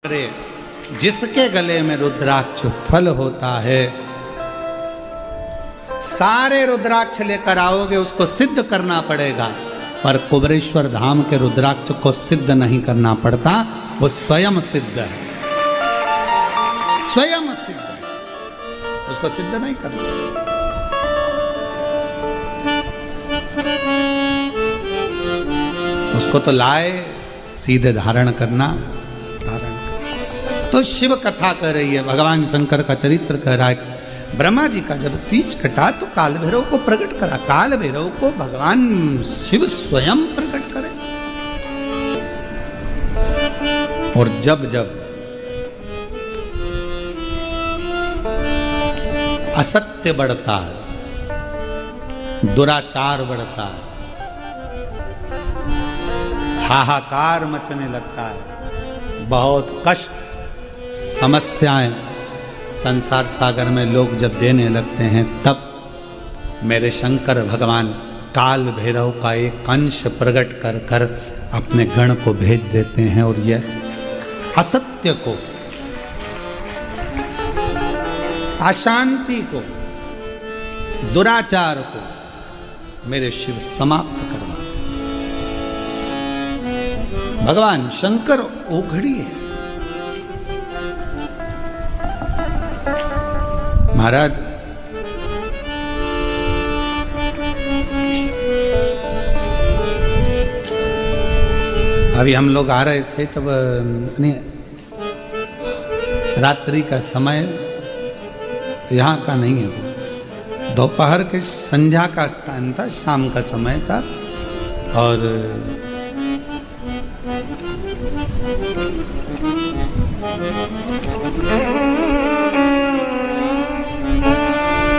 करे जिसके गले में रुद्राक्ष फल होता है, सारे रुद्राक्ष लेकर आओगे उसको सिद्ध करना पड़ेगा, पर कुबरेश्वर धाम के रुद्राक्ष को सिद्ध नहीं करना पड़ता, वो स्वयं सिद्ध है, स्वयं सिद्ध है, उसको सिद्ध नहीं करना। उसको तो लाए सीधे धारण करना। तो शिव कथा कह रही है, भगवान शंकर का चरित्र कह रहा है। ब्रह्मा जी का जब सींच कटा तो काल भैरव को प्रकट करा, काल भैरव को भगवान शिव स्वयं प्रकट करे। और जब जब असत्य बढ़ता है, दुराचार बढ़ता है, हाहाकार मचने लगता है, बहुत कष्ट समस्याएं संसार सागर में लोग जब देने लगते हैं, तब मेरे शंकर भगवान काल भैरव का एक अंश प्रकट कर कर अपने गण को भेज देते हैं और यह असत्य को, अशांति को, दुराचार को मेरे शिव समाप्त करवाते हैं। भगवान शंकर ओघड़ी है। महाराज अभी हम लोग आ रहे थे तब रात्रि का समय यहाँ का नहीं है, वो दोपहर के संध्या का टाइम था, शाम का समय था। और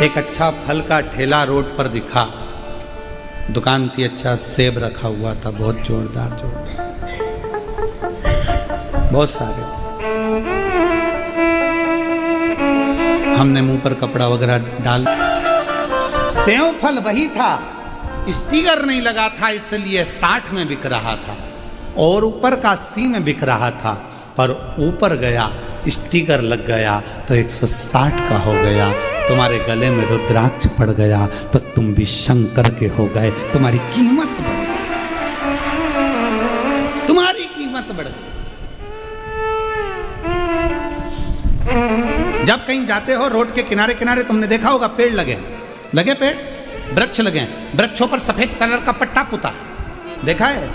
एक अच्छा फल का ठेला रोड पर दिखा, दुकान थी, अच्छा सेब रखा हुआ था, बहुत जोरदार बहुत सारे थे। हमने मुंह पर कपड़ा वगैरह डाल, सेव फल वही था, स्टिकर नहीं लगा था, इसलिए 60 में बिक रहा था और ऊपर का 80 में बिक रहा था, पर ऊपर गया स्टिकर लग गया तो 160 का हो गया। तुम्हारे गले में रुद्राक्ष पड़ गया तो तुम भी शंकर के हो गए, तुम्हारी कीमत बढ़ गई, तुम्हारी कीमत बढ़ गई। जब कहीं जाते हो रोड के किनारे किनारे तुमने देखा होगा पेड़ लगे पेड़, वृक्ष लगे, वृक्षों पर सफेद कलर का पट्टा पुता, देखा है?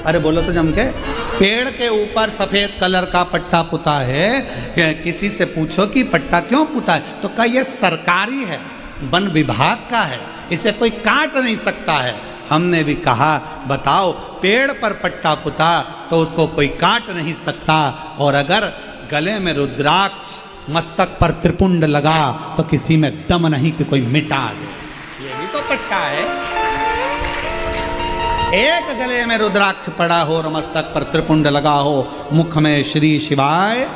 अरे बोलो तो जम के, पेड़ के ऊपर सफेद कलर का पट्टा पुता है। किसी से पूछो कि पट्टा क्यों पुता है, तो कहा यह सरकारी है, वन विभाग का है, इसे कोई काट नहीं सकता है। हमने भी कहा बताओ, पेड़ पर पट्टा पुता तो उसको कोई काट नहीं सकता, और अगर गले में रुद्राक्ष, मस्तक पर त्रिपुंड लगा तो किसी में दम नहीं कि कोई मिटा दे। ये भी तो पट्टा है। एक गले में रुद्राक्ष पड़ा हो और मस्तक पर त्रिपुंड लगा हो, मुख में श्री शिवाय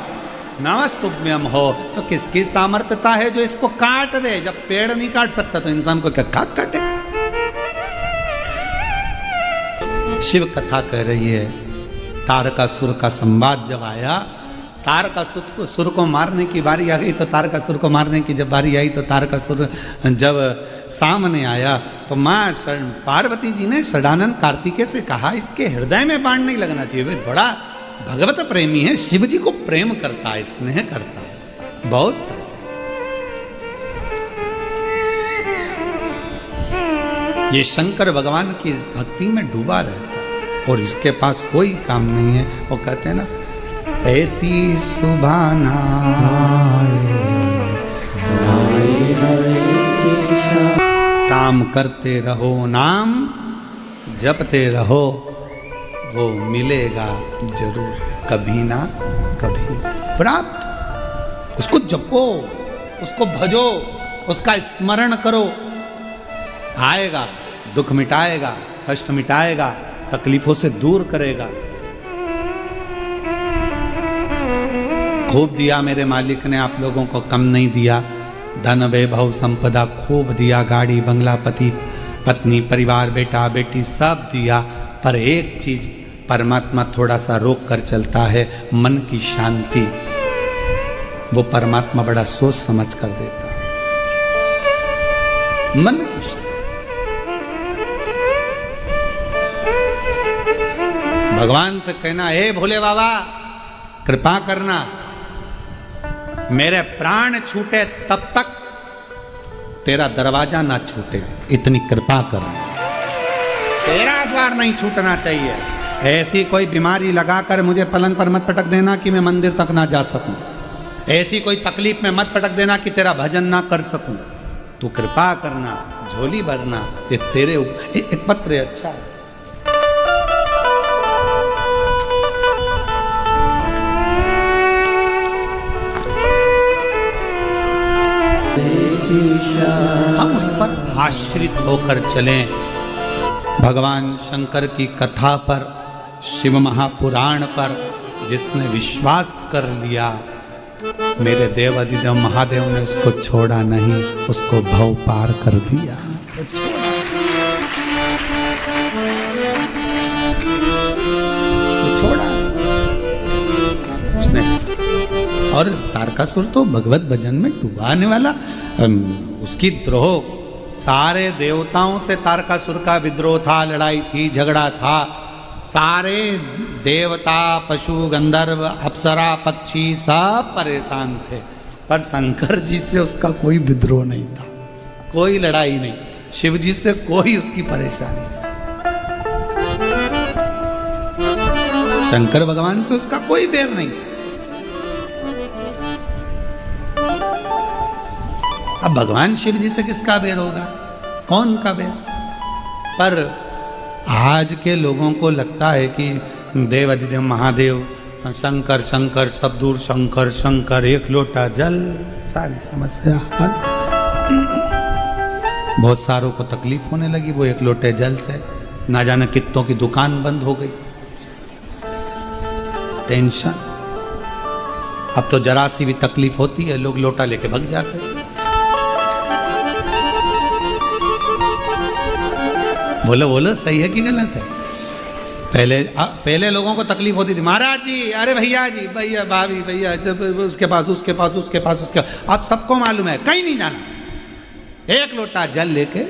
नमस्तुभ्यम हो, तो किसकी सामर्थ्यता है जो इसको काट दे? जब पेड़ नहीं काट सकता तो इंसान को क्या काटे? शिव कथा कह रही है, तारकासुर का संवाद जब आया, तारकासुर को मारने की बारी आ गई, तो तारकासुर को मारने की जब बारी आई तो तारकासुर जब सामने आया तो माँ पार्वती जी ने षडानंद कार्तिकेय से कहा, इसके हृदय में बाण नहीं लगना चाहिए, वे बड़ा भगवत प्रेमी है, शिव जी को प्रेम करता है, स्नेह करता है, बहुत चाहता है। ये शंकर भगवान की इस भक्ति में डूबा रहता है और इसके पास कोई काम नहीं है। वो कहते हैं ना, ऐसी सुभाना काम करते रहो, नाम जपते रहो, वो मिलेगा जरूर, कभी ना कभी प्राप्त। उसको जपो, उसको भजो, उसका स्मरण करो, आएगा, दुख मिटाएगा, कष्ट मिटाएगा, तकलीफों से दूर करेगा। खूब दिया मेरे मालिक ने, आप लोगों को कम नहीं दिया, धन वैभव संपदा खूब दिया, गाड़ी बंगला, पति पत्नी परिवार बेटा बेटी सब दिया, पर एक चीज परमात्मा थोड़ा सा रोक कर चलता है, मन की शांति वो परमात्मा बड़ा सोच समझ कर देता है। मन की शांति, भगवान से कहना, हे भोले बाबा कृपा करना, मेरे प्राण छूटे तब तक तेरा दरवाजा ना छूटे, इतनी कृपा करना, तेरा द्वार नहीं छूटना चाहिए। ऐसी कोई बीमारी लगाकर मुझे पलंग पर मत पटक देना कि मैं मंदिर तक ना जा सकूं, ऐसी कोई तकलीफ में मत पटक देना कि तेरा भजन ना कर सकूं। तू कृपा करना, झोली भरना, ये तेरे एक पत्र है। अच्छा हम उस पर आश्रित होकर चलें। भगवान शंकर की कथा पर, शिव महापुराण पर जिसने विश्वास कर लिया, मेरे देव अधिदेव महादेव ने उसको छोड़ा नहीं, उसको भव पार कर दिया। तो छोड़ा उसने। और तारकासुर तो भगवत भजन में डुबाने वाला, उसकी द्रोह, सारे देवताओं से तारकासुर का विद्रोह था, लड़ाई थी, झगड़ा था। सारे देवता, पशु, गंधर्व, अप्सरा, पक्षी सब परेशान थे, पर शंकर जी से उसका कोई विद्रोह नहीं था, कोई लड़ाई नहीं, शिव जी से कोई उसकी परेशानी नहीं। शंकर भगवान से उसका कोई बैर नहीं था। अब भगवान शिव जी से किसका बैर होगा, कौन का बैर? पर आज के लोगों को लगता है कि देव अधिदेव महादेव, शंकर शंकर, सब दूर शंकर शंकर, एक लोटा जल, सारी समस्या हल। बहुत सारों को तकलीफ होने लगी वो एक लोटे जल से, ना जाने कितनों की दुकान बंद हो गई, टेंशन। अब तो जरा सी भी तकलीफ होती है लोग लोटा लेके भग जाते हैं। बोलो बोलो, सही है कि गलत है? पहले लोगों को तकलीफ होती थी, महाराज जी, अरे भैया जी, भैया भाभी, भैया उसके पास उसके पास उसके पास उसके। अब सबको मालूम है कहीं नहीं जाना, एक लोटा जल लेके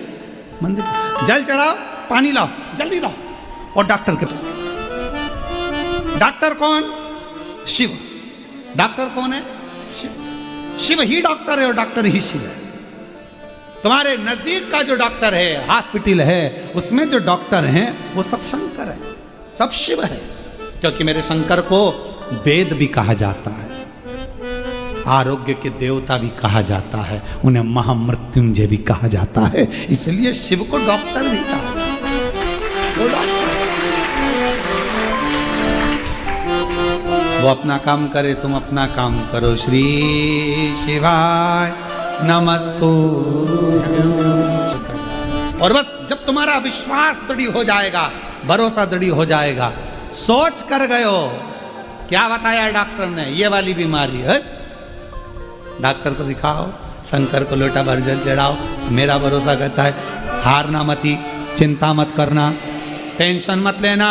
मंदिर, जल चढ़ाओ, पानी लाओ, जल्दी लाओ। और डॉक्टर के पास, डॉक्टर कौन? शिव। डॉक्टर कौन है? शिव। शिव ही डॉक्टर है और डॉक्टर ही शिव है। तुम्हारे नजदीक का जो डॉक्टर है, हॉस्पिटल है, उसमें जो डॉक्टर हैं वो सब शंकर है, सब शिव है। क्योंकि मेरे शंकर को वेद भी कहा जाता है, आरोग्य के देवता भी कहा जाता है, उन्हें महामृत्युंजय भी कहा जाता है, इसलिए शिव को डॉक्टर भी कहा जाता है। वो अपना काम करे, तुम अपना काम करो। श्री शिवाय नमस्तु। और बस जब तुम्हारा विश्वास दृढ़ हो जाएगा, भरोसा दृढ़ हो जाएगा, सोच कर गए हो, क्या बताया डॉक्टर ने, ये वाली बीमारी है, डॉक्टर को दिखाओ, शंकर को लोटा भर जल चढ़ाओ। मेरा भरोसा कहता है हारना मती, चिंता मत करना, टेंशन मत लेना।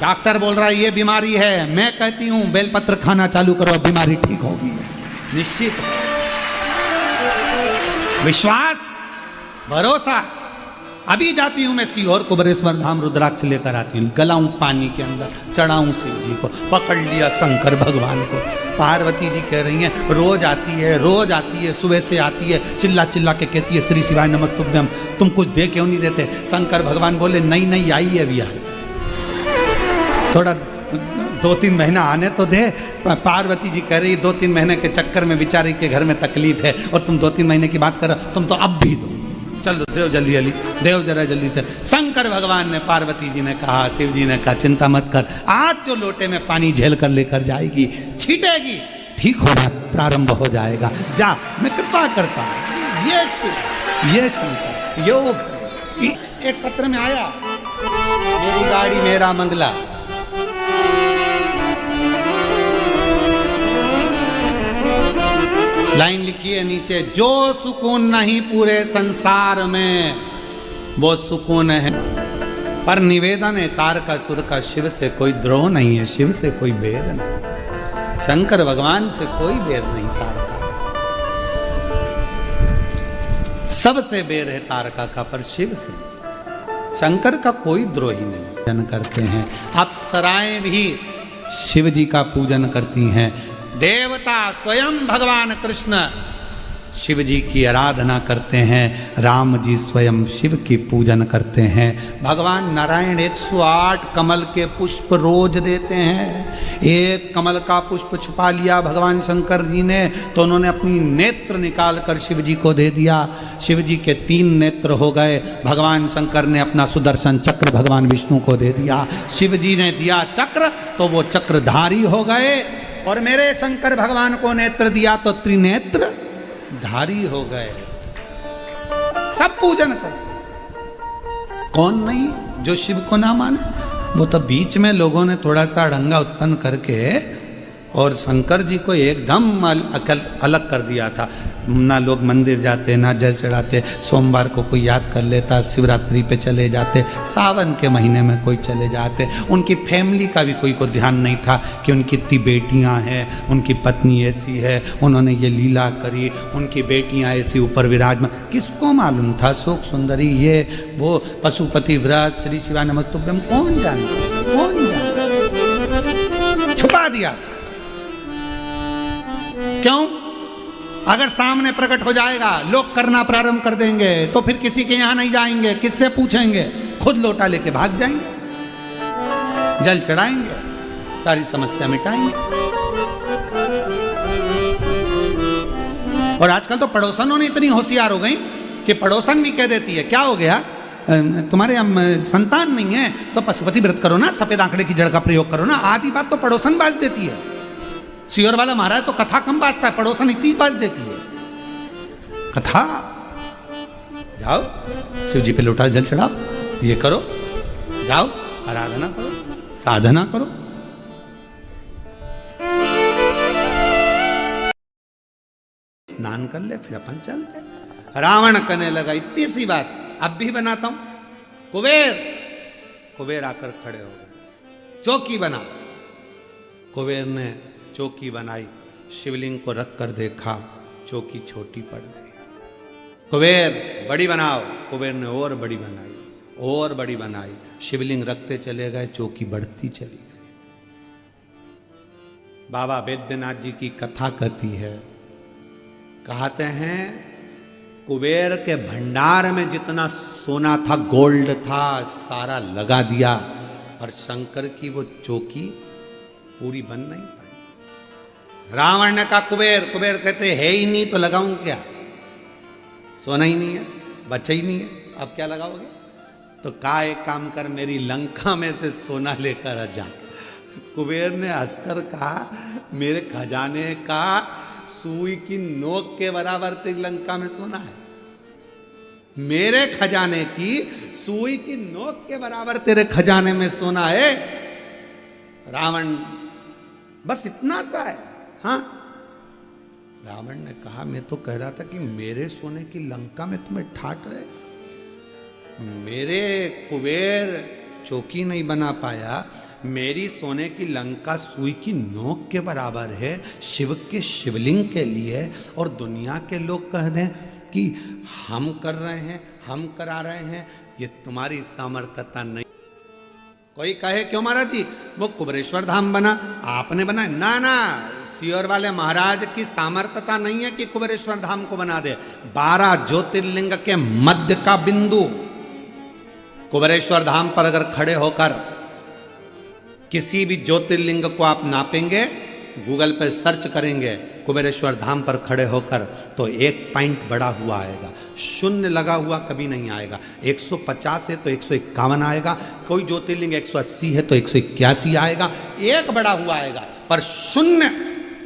डॉक्टर बोल रहा है ये बीमारी है, मैं कहती हूं बेलपत्र खाना चालू करो, बीमारी ठीक होगी निश्चित। विश्वास, भरोसा। अभी जाती हूं मैं सीहोर कुबरेश्वर धाम, रुद्राक्ष लेकर आती हूं, गलाऊं पानी के अंदर, चढ़ाऊं शिव जी को, पकड़ लिया शंकर भगवान को। पार्वती जी कह रही हैं रोज आती है, रोज आती है, सुबह से आती है, चिल्ला चिल्ला के कहती है श्री शिवाय नमस्तुभ्यम, तुम कुछ दे क्यों नहीं देते? शंकर भगवान बोले नहीं नहीं, आई है अभी आई, थोड़ा 2-3 महीना आने तो दे। पार्वती जी कह रही 2-3 महीने के चक्कर में बेचारी के घर में तकलीफ है और तुम 2-3 महीने की बात करो, तुम तो अब भी दो, चलो देव जल्दी जल्दी, देव जरा जल्दी से। शंकर भगवान ने, पार्वती जी ने कहा, शिव जी ने कहा चिंता मत कर, आज जो लोटे में पानी झेल कर लेकर जाएगी, छीटेगी, ठीक होना प्रारंभ हो जाएगा, जा मैं कृपा करता हूँ। ये शिव योग। एक पत्र में आया, मेरी गाड़ी मेरा मंगला, लाइन लिखी है नीचे, जो सुकून नहीं पूरे संसार में वो सुकून है। पर निवेदन है तारकासुर का, शिव से कोई द्रोह नहीं है, शिव से कोई बैर नहीं, शंकर भगवान से कोई बैर नहीं तारका, सबसे बैर है तारका का, पर शिव से शंकर का कोई द्रोही नहीं। पूजन करते हैं, अप्सराएं भी शिव जी का पूजन करती हैं, देवता स्वयं भगवान कृष्ण शिव जी की आराधना करते हैं, राम जी स्वयं शिव की पूजन करते हैं, भगवान नारायण 108 कमल के पुष्प रोज देते हैं। एक कमल का पुष्प छुपा लिया भगवान शंकर जी ने तो उन्होंने अपनी नेत्र निकाल कर शिव जी को दे दिया, शिव जी के 3 नेत्र हो गए। भगवान शंकर ने अपना सुदर्शन चक्र भगवान विष्णु को दे दिया, शिव जी ने दिया चक्र तो वो चक्रधारी हो गए, और मेरे शंकर भगवान को नेत्र दिया तो त्रिनेत्र धारी हो गए। सब पूजन कर, कौन नहीं जो शिव को ना माने। वो तो बीच में लोगों ने थोड़ा सा अड़ंगा उत्पन्न करके और शंकर जी को एकदम अलग कर दिया था। ना लोग मंदिर जाते, ना जल चढ़ाते, सोमवार को कोई याद कर लेता, शिवरात्रि पे चले जाते, सावन के महीने में कोई चले जाते। उनकी फैमिली का भी कोई को ध्यान नहीं था कि उनकी इतनी बेटियां हैं, उनकी पत्नी ऐसी है, उन्होंने ये लीला करी, उनकी बेटियां ऐसी ऊपर विराजमान, किसको मालूम था। शोक सुंदरी ये वो पशुपति व्रत श्री शिवा नमस्तुभ्यम कौन जानता, कौन जानता, छुपा दिया था। क्यों? अगर सामने प्रकट हो जाएगा, लोग करना प्रारंभ कर देंगे तो फिर किसी के यहां नहीं जाएंगे, किससे पूछेंगे, खुद लोटा लेके भाग जाएंगे, जल चढ़ाएंगे, सारी समस्या मिटाएंगे। और आजकल तो पड़ोसनों ने इतनी होशियार हो गई कि पड़ोसन भी कह देती है, क्या हो गया तुम्हारे संतान नहीं है तो पशुपति व्रत करो ना, सफेद आंकड़े की जड़ का प्रयोग करो ना। आधी बात तो पड़ोसन बाज देती है। सियोर वाला महाराज तो कथा कम बाजता है, पड़ोसन इतनी बाज देती है कथा। जाओ शिव जी पे लोटा जल चढ़ाओ, ये करो, जाओ आराधना करो, साधना करो। स्नान कर ले फिर अपन चलते। रावण करने लगा इतनी सी बात, अब भी बनाता हूं। कुबेर आकर खड़े हो गए, चौकी बना। कुबेर ने चौकी बनाई, शिवलिंग को रख कर देखा, चौकी छोटी पड़ गई। कुबेर बड़ी बनाओ, कुबेर ने और बड़ी बनाई, और बड़ी बनाई, शिवलिंग रखते चले गए, चौकी बढ़ती चली गई। बाबा वैद्यनाथ जी की कथा कहती है, कहते हैं कुबेर के भंडार में जितना सोना था, गोल्ड था, सारा लगा दिया, पर शंकर की वो चौकी पूरी बन नहीं पाई। रावण ने कहा कुबेर कहते है ही नहीं तो लगाऊं क्या, सोना ही नहीं है, बचा ही नहीं है, अब क्या लगाओगे। तो कहा एक काम कर, मेरी लंका में से सोना लेकर आ जा। कुबेर ने हंसकर कहा, मेरे खजाने का सुई की नोक के बराबर तेरी लंका में सोना है, मेरे खजाने की सुई की नोक के बराबर तेरे खजाने में सोना है। रावण बस इतना सा है। हाँ, रावण ने कहा, मैं तो कह रहा था कि मेरे सोने की लंका में तुम्हें ठाट रहेगा, मेरे कुबेर चौकी नहीं बना पाया, मेरी सोने की लंका सुई की नोक के बराबर है शिव के शिवलिंग के लिए, और दुनिया के लोग कह दें कि हम कर रहे हैं, हम करा रहे हैं, ये तुम्हारी सामर्थ्यता नहीं। कोई कहे क्यों महाराज जी वो कुबेरेश्वर धाम बना, आपने बनाया? ना ना, सियोर वाले महाराज की सामर्थ्यता नहीं है कि कुबेरेश्वर धाम को बना दे। 12 ज्योतिर्लिंग के मध्य का बिंदु कुबेरेश्वर धाम पर अगर खड़े होकर किसी भी ज्योतिर्लिंग को आप नापेंगे, गूगल पर सर्च करेंगे कुबेरेश्वर धाम पर खड़े होकर, तो 1 पॉइंट बड़ा हुआ आएगा, शून्य लगा हुआ कभी नहीं आएगा। 150 है तो 151 आएगा, कोई ज्योतिर्लिंग 180 है तो 181 आएगा, एक बड़ा हुआ आएगा, पर शून्य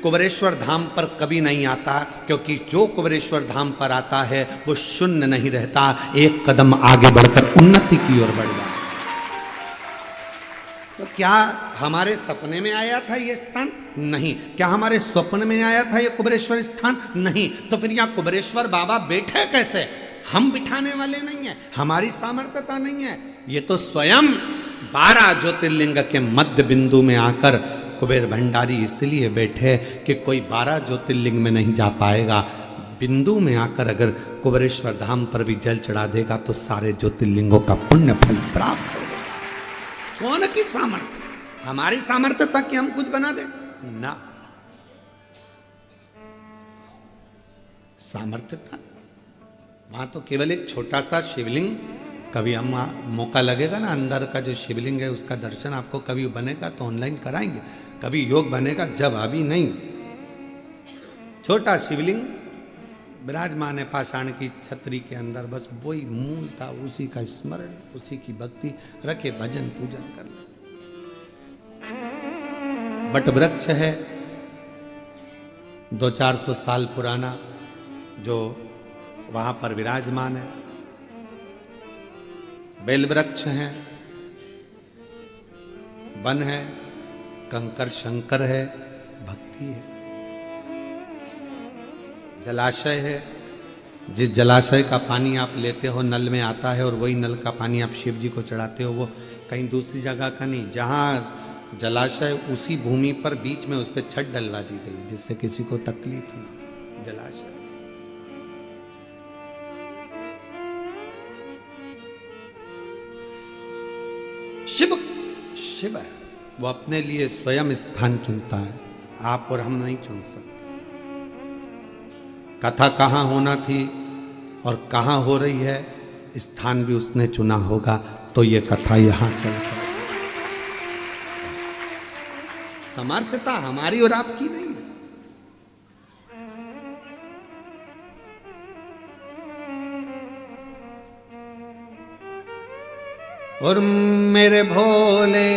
कुबेरेश्वर धाम पर कभी नहीं आता, क्योंकि जो कुबेरेश्वर धाम पर आता है वो शून्य नहीं रहता, एक कदम आगे बढ़कर उन्नति की ओर बढ़ जाता। तो क्या हमारे सपने में आया था ये स्थान? नहीं। क्या हमारे स्वप्न में आया था ये कुबेरेश्वर स्थान? नहीं। तो फिर यहाँ कुबेरेश्वर बाबा बैठे कैसे? हम बिठाने वाले नहीं हैं, हमारी सामर्थ्यता नहीं है, ये तो स्वयं 12 ज्योतिर्लिंग के मध्य बिंदु में आकर कुबेर भंडारी इसलिए बैठे कि कोई 12 ज्योतिर्लिंग में नहीं जा पाएगा। बिंदु में आकर अगर कुबेरेश्वर धाम पर भी जल चढ़ा देगा तो सारे ज्योतिर्लिंगों का पुण्य फल प्राप्त होगा। कौन की सामर्थ्य? हमारी सामर्थ्य तक कि हम कुछ बना दे ना, सामर्थ्य था वहां तो केवल एक छोटा सा शिवलिंग। कभी हम मौका लगेगा ना, अंदर का जो शिवलिंग है उसका दर्शन आपको कभी बनेगा तो ऑनलाइन कराएंगे, कभी योग बनेगा, जब अभी नहीं। छोटा शिवलिंग विराजमान है पाषाण की छतरी के अंदर, बस वही मूल था, उसी का स्मरण, उसी की भक्ति रखे, भजन पूजन कर ले। बट वृक्ष है 200-400 साल पुराना जो वहां पर विराजमान है। बेल वृक्ष है, वन है, कंकर शंकर है, भक्ति है। जलाशय है, जिस जलाशय का पानी आप लेते हो नल में आता है और वही नल का पानी आप शिव जी को चढ़ाते हो, वो कहीं दूसरी जगह का नहीं। जहाँ जलाशय उसी भूमि पर बीच में उस पर छत डलवा दी गई जिससे किसी को तकलीफ ना। जलाशय शिव है, वो अपने लिए स्वयं स्थान चुनता है, आप और हम नहीं चुन सकते। कथा कहाँ होना थी और कहाँ हो रही है, स्थान भी उसने चुना होगा, तो ये कथा यहां चलती है। समर्थता हमारी और आपकी नहीं है। और मेरे भोले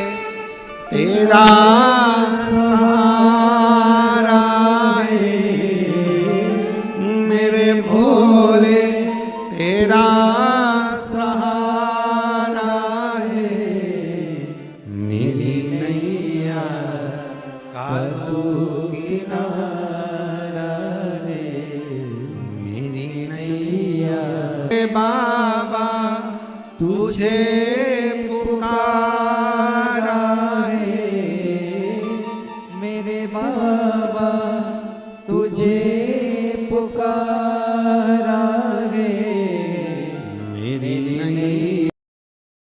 तेरा सहारा है, मेरे भोले तेरा सहारा है, मेरी नैया का तू किनारा है, मेरी नैया बाबा तुझे बाबा तुझे